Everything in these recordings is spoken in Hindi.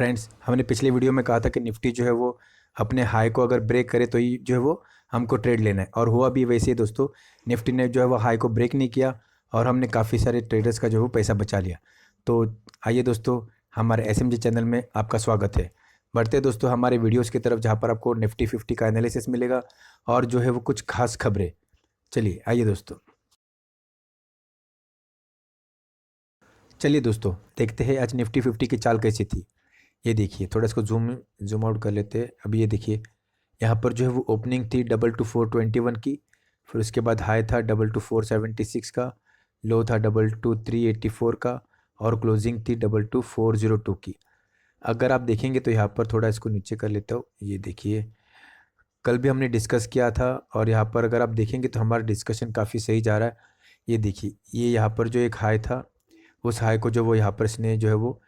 फ्रेंड्स, हमने पिछले वीडियो में कहा था कि निफ्टी जो है वो अपने हाई को अगर ब्रेक करे तो ही जो है वो हमको ट्रेड लेना है, और हुआ भी वैसे ही दोस्तों। निफ्टी ने जो है वो हाई को ब्रेक नहीं किया और हमने काफ़ी सारे ट्रेडर्स का जो है वो पैसा बचा लिया। तो आइए दोस्तों, हमारे एसएमजी चैनल में आपका स्वागत है। बढ़ते हैं दोस्तों हमारे वीडियोज़ की तरफ, जहाँ पर आपको निफ्टी 50 का एनालिसिस मिलेगा और जो है वो कुछ खास खबरें। चलिए आइए दोस्तों, देखते हैं आज निफ्टी 50 की चाल कैसी थी। ये देखिए, थोड़ा इसको जूम जूम आउट कर लेते हैं। अभी ये देखिए, यहाँ पर जो है वो ओपनिंग थी 22,421 की, फिर उसके बाद हाई था 22,476 का, लो था 22,384 का, और क्लोजिंग थी 22,402 की। अगर आप देखेंगे तो यहाँ पर थोड़ा इसको नीचे कर लेता हूँ। ये देखिए, कल भी हमने डिस्कस किया था और यहाँ पर अगर आप देखेंगे तो हमारा डिस्कशन काफ़ी सही जा रहा है। ये देखिए, ये यहाँ पर जो एक हाई था, उस हाई को जो वो यहाँ पर इसने जो है वो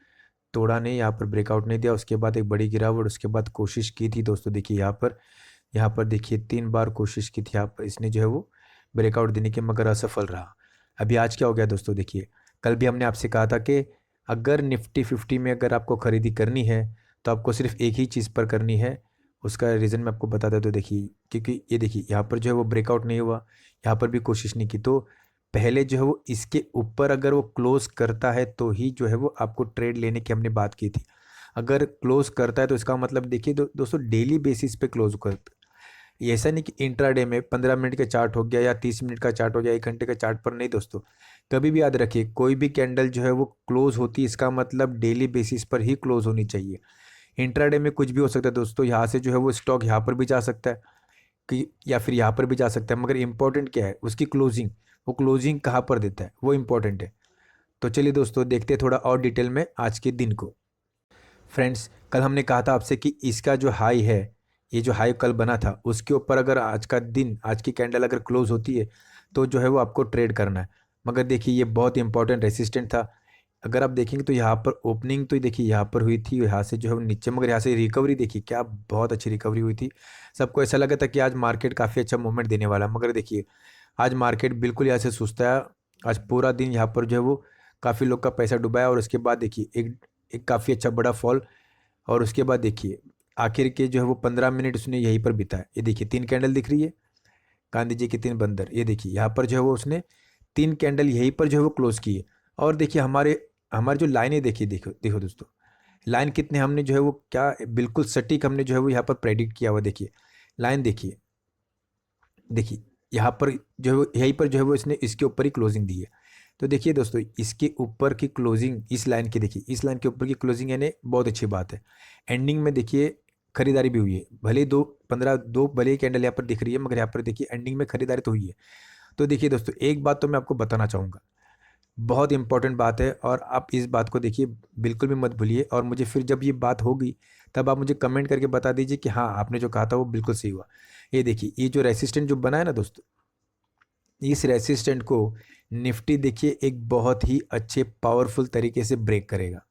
तोड़ा नहीं, यहाँ पर ब्रेकआउट नहीं दिया। उसके बाद एक बड़ी गिरावट, उसके बाद कोशिश की थी दोस्तों। देखिए यहाँ पर देखिए 3 बार कोशिश की थी यहाँ पर इसने जो है वो ब्रेकआउट देने की, मगर असफल रहा। अभी आज क्या हो गया दोस्तों, देखिए कल भी हमने आपसे कहा था कि अगर निफ्टी 50 में अगर आपको ख़रीदी करनी है तो आपको सिर्फ एक ही चीज़ पर करनी है। उसका रीज़न मैं आपको बता दें तो देखिए, क्योंकि ये देखिए यहाँ पर जो है वो ब्रेकआउट नहीं हुआ, यहाँ पर भी कोशिश नहीं की, तो पहले जो है वो इसके ऊपर अगर वो क्लोज करता है तो ही जो है वो आपको ट्रेड लेने की हमने बात की थी। अगर क्लोज करता है तो इसका मतलब देखिए दोस्तों डेली बेसिस पे क्लोज कर। ये ऐसा नहीं कि इंट्राडे में 15 मिनट का चार्ट हो गया या 30 मिनट का चार्ट हो गया, 1 घंटे का चार्ट पर नहीं दोस्तों। कभी भी याद रखिए, कोई भी कैंडल जो है वो क्लोज होती है, इसका मतलब डेली बेसिस पर ही क्लोज होनी चाहिए। इंट्राडे में कुछ भी हो सकता है दोस्तों, यहाँ से जो है वो स्टॉक यहाँ पर भी जा सकता है कि, या फिर यहाँ पर भी जा सकता है, मगर इंपॉर्टेंट क्या है उसकी क्लोजिंग। वो क्लोजिंग कहाँ पर देता है वो इंपॉर्टेंट है। तो चलिए दोस्तों, देखते हैं थोड़ा और डिटेल में आज के दिन को। फ्रेंड्स, कल हमने कहा था आपसे कि इसका जो हाई है, ये जो हाई कल बना था उसके ऊपर अगर आज का दिन, आज की कैंडल अगर क्लोज होती है तो जो है वो आपको ट्रेड करना है। मगर देखिए ये बहुत इंपॉर्टेंट रेसिस्टेंट था। अगर आप देखेंगे तो यहाँ पर ओपनिंग तो देखिए यहाँ पर हुई थी, यहाँ से जो है वो नीचे, मगर यहाँ से रिकवरी देखिए क्या बहुत अच्छी रिकवरी हुई थी। सबको ऐसा लगा था कि आज मार्केट काफ़ी अच्छा मूवमेंट देने वाला है, मगर देखिए आज मार्केट बिल्कुल यहाँ से सुस्ताया। आज पूरा दिन यहाँ पर जो है वो काफ़ी लोग का पैसा डुबाया, और उसके बाद देखिए एक एक काफ़ी अच्छा बड़ा फॉल। और उसके बाद देखिए आखिर के जो है वो 15 मिनट उसने यहीं पर बिताया। ये देखिए 3 कैंडल दिख रही है, गांधी जी के 3 बंदर। ये देखिए यहाँ पर जो है वो उसने 3 कैंडल यहीं पर जो है वो क्लोज की है। और देखिए हमारे हमारे जो लाइनें देखिए, देखो देखो दोस्तों, लाइन कितने हमने जो है वो क्या बिल्कुल सटीक हमने जो है वो यहाँ पर प्रेडिक्ट किया हुआ। देखिए लाइन देखिए, देखिए यहाँ पर जो है यहीं पर जो है वो इसने इसके ऊपर ही क्लोजिंग दी है। तो देखिए दोस्तों, इसके ऊपर की क्लोजिंग, इस लाइन की देखिए, इस लाइन के ऊपर की क्लोजिंग यानी बहुत अच्छी बात है। एंडिंग में देखिए खरीदारी भी हुई है, भले 2 भले ही कैंडल यहाँ पर दिख रही है, मगर यहाँ पर देखिए एंडिंग में खरीदारी तो हुई है। तो देखिए दोस्तों, एक बात तो मैं आपको बताना चाहूँगा, बहुत इंपॉर्टेंट बात है, और आप इस बात को देखिए बिल्कुल भी मत भूलिए। और मुझे फिर जब ये बात होगी तब आप मुझे कमेंट करके बता दीजिए कि हाँ आपने जो कहा था वो बिल्कुल सही हुआ। ये देखिए, ये जो रेसिस्टेंट जो बना है ना दोस्तों, इस रेसिस्टेंट को निफ्टी देखिए एक बहुत ही अच्छे पावरफुल तरीके से ब्रेक करेगा।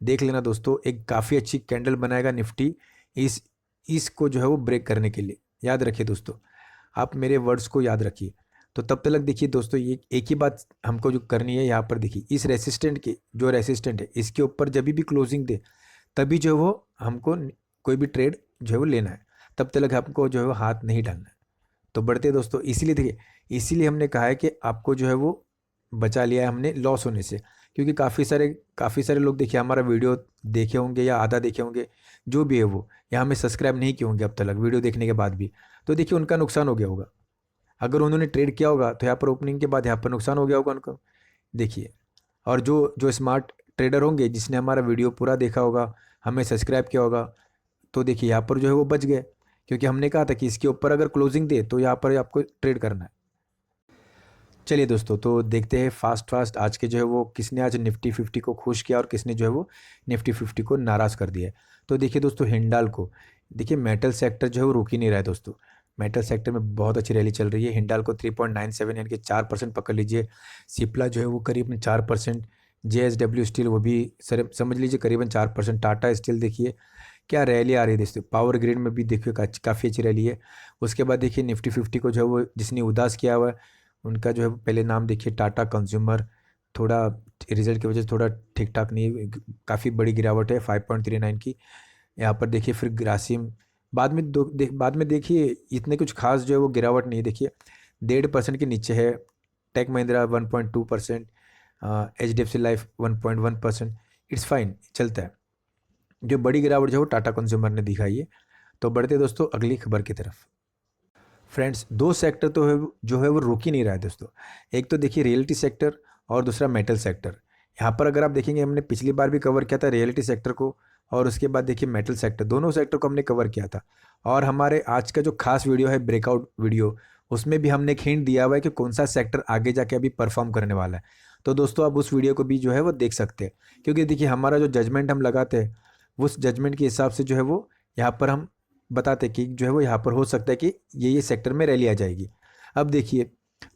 देख लेना दोस्तों, एक काफ़ी अच्छी कैंडल बनाएगा निफ्टी इस इसको जो है वो ब्रेक करने के लिए। याद रखिए दोस्तों, आप मेरे वर्ड्स को याद रखिए। तो तब तक देखिए दोस्तों, ये एक ही बात हमको जो करनी है, यहाँ पर देखिए इस रेसिस्टेंट के जो रेसिस्टेंट है इसके ऊपर जब भी क्लोजिंग दे तभी जो है वो हमको कोई भी ट्रेड जो है वो लेना है। तब तक हमको जो है वो हाथ नहीं डालना है। तो बढ़ते हैं दोस्तों, इसीलिए देखिए, इसीलिए हमने कहा है कि आपको जो है वो बचा लिया है हमने लॉस होने से। क्योंकि काफ़ी सारे लोग देखिए हमारा वीडियो देखे होंगे या आधा देखे होंगे, जो भी है वो, या हमें सब्सक्राइब नहीं किए होंगे अब तक वीडियो देखने के बाद भी। तो देखिए उनका नुकसान हो गया होगा। अगर उन्होंने ट्रेड किया होगा तो यहाँ पर ओपनिंग के बाद यहाँ पर नुकसान हो गया होगा उनको। देखिए, और जो जो स्मार्ट ट्रेडर होंगे जिसने हमारा वीडियो पूरा देखा होगा, हमें सब्सक्राइब किया होगा, तो देखिए यहाँ पर जो है वो बच गए। क्योंकि हमने कहा था कि इसके ऊपर अगर क्लोजिंग दे तो यहाँ पर आपको ट्रेड करना है। चलिए दोस्तों, तो देखते हैं फास्ट फास्ट आज के जो है वो किसने आज निफ्टी 50 को खुश किया और किसने जो है वो निफ्टी 50 को नाराज़ कर दिया है। तो देखिए दोस्तों, हिंडाल को देखिए, मेटल सेक्टर जो है वो रुक ही नहीं रहा है दोस्तों। मेटल सेक्टर में बहुत अच्छी रैली चल रही है। हिंडाल को 3.97 यानी कि 4% पकड़ लीजिए। सिप्ला जो है वो करीबन 4%। JSW स्टील वो भी सर समझ लीजिए करीबन 4%। टाटा स्टील देखिए क्या रैली आ रही है दोस्तों। पावर ग्रिड में भी देखिए काफ़ी अच्छी रैली है। उसके बाद देखिए निफ्टी 50 को जो है वो जिसने उदास किया हुआ है, उनका जो है पहले नाम देखिए टाटा कंज्यूमर, थोड़ा रिजल्ट की वजह से थोड़ा ठीक ठाक नहीं, काफ़ी बड़ी गिरावट है 5.39 की। यहाँ पर देखिए फिर ग्रासिम बाद में देखिए इतने कुछ खास जो है वो गिरावट नहीं है, देखिए 1.5% के नीचे है। Tech Mahindra 1.2%, H D F C life 1.1%। It's fine, चलता है। जो बड़ी गिरावट जो है वो टाटा कंज्यूमर ने दिखाई है। तो बढ़ते दोस्तों अगली खबर की तरफ। फ्रेंड्स, दो सेक्टर तो है जो है वो रुक ही नहीं रहा है दोस्तों। एक तो देखिए रियलिटी सेक्टर और दूसरा मेटल सेक्टर। यहाँ पर अगर आप देखेंगे, हमने पिछली बार भी कवर किया था रियलिटी सेक्टर को, और उसके बाद देखिए मेटल सेक्टर, दोनों सेक्टर को हमने कवर किया था। और हमारे आज का जो खास वीडियो है ब्रेकआउट वीडियो, उसमें भी हमने एक हिंट दिया हुआ है कि कौन सा सेक्टर आगे जाके अभी परफॉर्म करने वाला है। तो दोस्तों आप उस वीडियो को भी जो है वो देख सकते हैं, क्योंकि देखिए हमारा जो जजमेंट हम लगाते हैं उस जजमेंट के हिसाब से जो है वो यहाँ पर हम बताते कि जो है वो यहाँ पर हो सकता है कि ये सेक्टर में रैली आ जाएगी। अब देखिए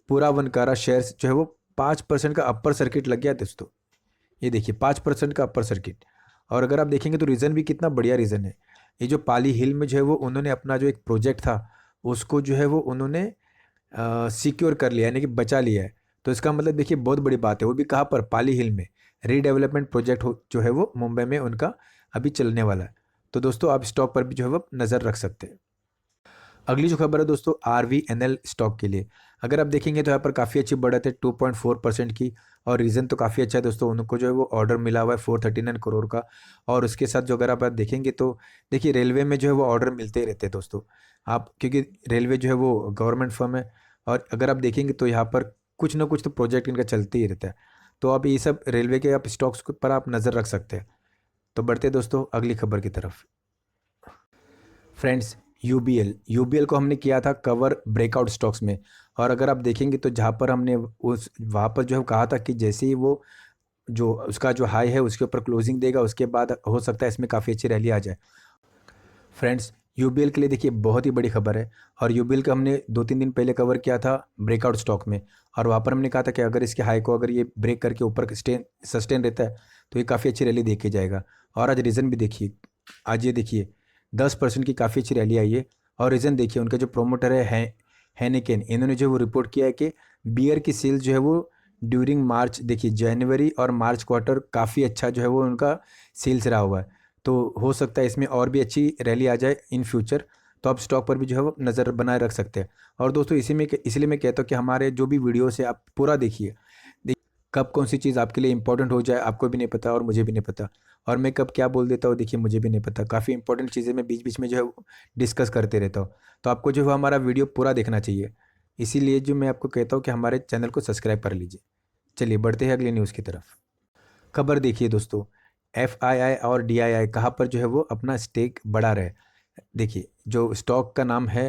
पूरा वनकारा शेयर्स जो है वो 5% का अपर सर्किट लग गया दोस्तों। ये देखिए 5% का अपर सर्किट। और अगर आप देखेंगे तो रीज़न भी कितना बढ़िया रीज़न है। ये जो पाली हिल में जो है वो उन्होंने अपना जो एक प्रोजेक्ट था उसको जो है वो उन्होंने सिक्योर कर लिया, यानी कि बचा लिया है। तो इसका मतलब देखिए बहुत बड़ी बात है, वो भी कहाँ पर, पाली हिल में। रीडेवलपमेंट प्रोजेक्ट हो जो है वो मुंबई में उनका अभी चलने वाला है। तो दोस्तों आप स्टॉक पर भी जो है वो नज़र रख सकते हैं। अगली जो खबर है दोस्तों RVNL स्टॉक के लिए। अगर आप देखेंगे तो यहाँ पर काफ़ी अच्छी बढ़त है 2.4% की। और रीज़न तो काफ़ी अच्छा है दोस्तों, उनको जो है वो ऑर्डर मिला हुआ है 439 करोड़ का। और उसके साथ जो अगर आप देखेंगे तो देखिए रेलवे में जो है वो ऑर्डर मिलते ही रहते हैं दोस्तों। आप क्योंकि रेलवे जो है वो गवर्नमेंट फर्म है, और अगर आप देखेंगे तो यहाँ पर कुछ ना कुछ तो प्रोजेक्ट इनका चलते ही रहता है। तो आप ये सब रेलवे के आप स्टॉक्स पर आप नज़र रख सकते हैं। तो बढ़ते दोस्तों अगली खबर की तरफ। फ्रेंड्स, यूबीएल को हमने किया था कवर ब्रेकआउट स्टॉक्स में। और अगर आप देखेंगे तो जहाँ पर हमने उस वहाँ पर जो है कहा था कि जैसे ही वो जो उसका जो हाई है उसके ऊपर क्लोजिंग देगा, उसके बाद हो सकता है इसमें काफ़ी अच्छी रैली आ जाए। फ्रेंड्स, यूबीएल के लिए देखिए बहुत ही बड़ी खबर है। और यूबीएल का हमने 2-3 दिन पहले कवर किया था ब्रेकआउट स्टॉक में। और वहाँ पर हमने कहा था कि अगर इसके हाई को अगर ये ब्रेक करके ऊपर सस्टेन रहता है तो ये काफ़ी अच्छी रैली देके जाएगा। और आज रीज़न भी देखिए, आज ये देखिए 10% की काफ़ी अच्छी रैली आई है। और रीज़न देखिए उनका जो प्रोमोटर है हैनिकेन, इन्होंने जो वो रिपोर्ट किया है कि बियर की सेल जो है वो ड्यूरिंग मार्च, देखिए जनवरी और मार्च क्वार्टर काफ़ी अच्छा जो है वो उनका सेल्स रहा हुआ है। तो हो सकता है इसमें और भी अच्छी रैली आ जाए इन फ्यूचर। तो आप स्टॉक पर भी जो है वो नज़र बनाए रख सकते हैं। और दोस्तों इसलिए मैं कहता हूँ कि हमारे जो भी वीडियोस है आप पूरा देखिए। कब कौन सी चीज़ आपके लिए इंपॉर्टेंट हो जाए आपको भी नहीं पता और मुझे भी नहीं पता। और मैं कब क्या बोल देता हूँ देखिए मुझे भी नहीं पता। काफ़ी इंपॉर्टेंट चीज़ें मैं बीच बीच में जो है वो डिस्कस करते रहता हूँ। तो आपको जो है हमारा वीडियो पूरा देखना चाहिए। इसीलिए जो मैं आपको कहता हूँ कि हमारे चैनल को सब्सक्राइब कर लीजिए। चलिए बढ़ते हैं अगली न्यूज़ की तरफ। खबर देखिए दोस्तों, FII और DII कहाँ पर जो है वो अपना स्टेक बढ़ा रहे। देखिए जो स्टॉक का नाम है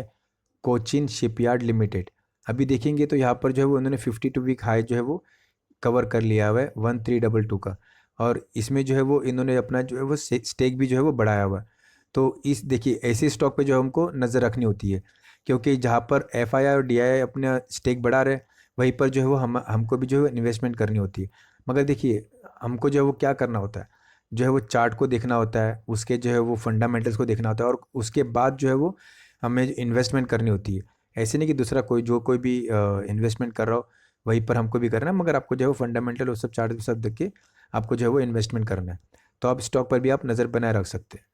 कोचिन शिपयार्ड लिमिटेड। अभी देखेंगे तो यहाँ पर जो है वो उन्होंने 52 वीक हाई जो है वो कवर कर लिया हुआ है 1322 का। और इसमें जो है वो इन्होंने अपना जो है वो स्टेक भी जो है वो बढ़ाया हुआ है। तो इस देखिए ऐसे स्टॉक पे जो हमको नज़र रखनी होती है, क्योंकि जहाँ पर FII और DII अपना स्टेक बढ़ा रहे वहीं पर जो है वो हमको भी जो है इन्वेस्टमेंट करनी होती है। मगर देखिए हमको जो है वो क्या करना होता है, जो है वो चार्ट को देखना होता है, उसके जो है वो फंडामेंटल्स को देखना होता है, और उसके बाद जो है वो हमें इन्वेस्टमेंट करनी होती है। ऐसे नहीं कि दूसरा कोई भी इन्वेस्टमेंट कर रहा हो वहीं पर हमको भी करना है, मगर आपको जो है वो फंडामेंटल वो सब चार्ट सब देख के आपको जो है वो इन्वेस्टमेंट करना है। तो आप स्टॉक पर भी आप नज़र बनाए रख सकते हैं।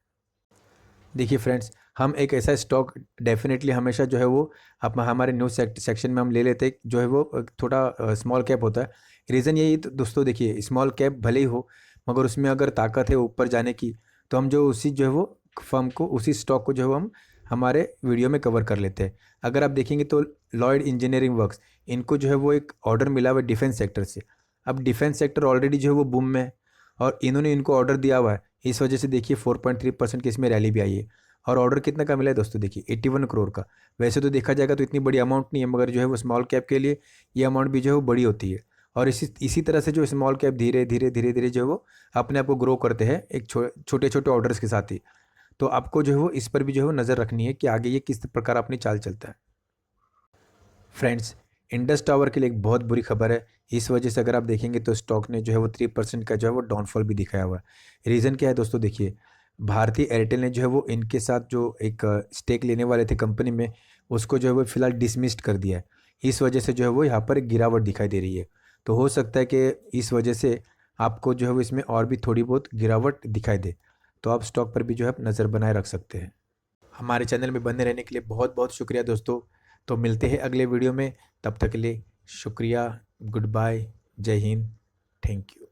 देखिए फ्रेंड्स, हम एक ऐसा स्टॉक डेफिनेटली हमेशा जो है वो आप हमारे न्यूज़ सेक्शन में हम ले लेते हैं जो है वो थोड़ा स्मॉल कैप होता है। रीज़न यही तो दोस्तों देखिए, स्मॉल कैप भले ही हो मगर उसमें अगर ताकत है ऊपर जाने की, तो हम जो उसी जो है वो फर्म को, उसी स्टॉक को जो है वो हम हमारे वीडियो में कवर कर लेते हैं। अगर आप देखेंगे तो लॉयड इंजीनियरिंग वर्क्स, इनको जो है वो एक ऑर्डर मिला हुआ है डिफेंस सेक्टर से। अब डिफेंस सेक्टर ऑलरेडी जो है वो बूम में है, और इन्होंने इनको ऑर्डर दिया हुआ है। इस वजह से देखिए 4.3% की इसमें रैली भी आई है। और ऑर्डर कितना का मिला है दोस्तों, देखिए 81 करोड़ का। वैसे तो देखा जाएगा तो इतनी बड़ी अमाउंट नहीं है, मगर जो है वो स्मॉल कैप के लिए ये अमाउंट भी जो है वो बड़ी होती है। और इसी तरह से जो स्मॉल कैप धीरे धीरे धीरे धीरे जो है वो अपने आप को ग्रो करते हैं एक छोटे छोटे ऑर्डर्स के साथ ही। तो आपको जो है वो इस पर भी जो है वो नज़र रखनी है कि आगे ये किस प्रकार अपनी चाल चलता है। फ्रेंड्स, इंडस टावर के लिए एक बहुत बुरी खबर है। इस वजह से अगर आप देखेंगे तो स्टॉक ने जो है वो 3% का जो है वो डाउनफॉल भी दिखाया हुआ है। रीज़न क्या है दोस्तों, देखिए भारतीय एयरटेल ने जो है वो इनके साथ जो एक स्टेक लेने वाले थे कंपनी में, उसको जो है वो फिलहाल डिसमिस्ड कर दिया है। इस वजह से जो है वो यहाँ पर एक गिरावट दिखाई दे रही है। तो हो सकता है कि इस वजह से आपको जो है वो इसमें और भी थोड़ी बहुत गिरावट दिखाई दे, तो आप स्टॉक पर भी जो है नज़र बनाए रख सकते हैं। हमारे चैनल में बने रहने के लिए बहुत बहुत शुक्रिया दोस्तों। तो मिलते हैं अगले वीडियो में, तब तक के लिए शुक्रिया, गुड बाय, जय हिंद, थैंक यू।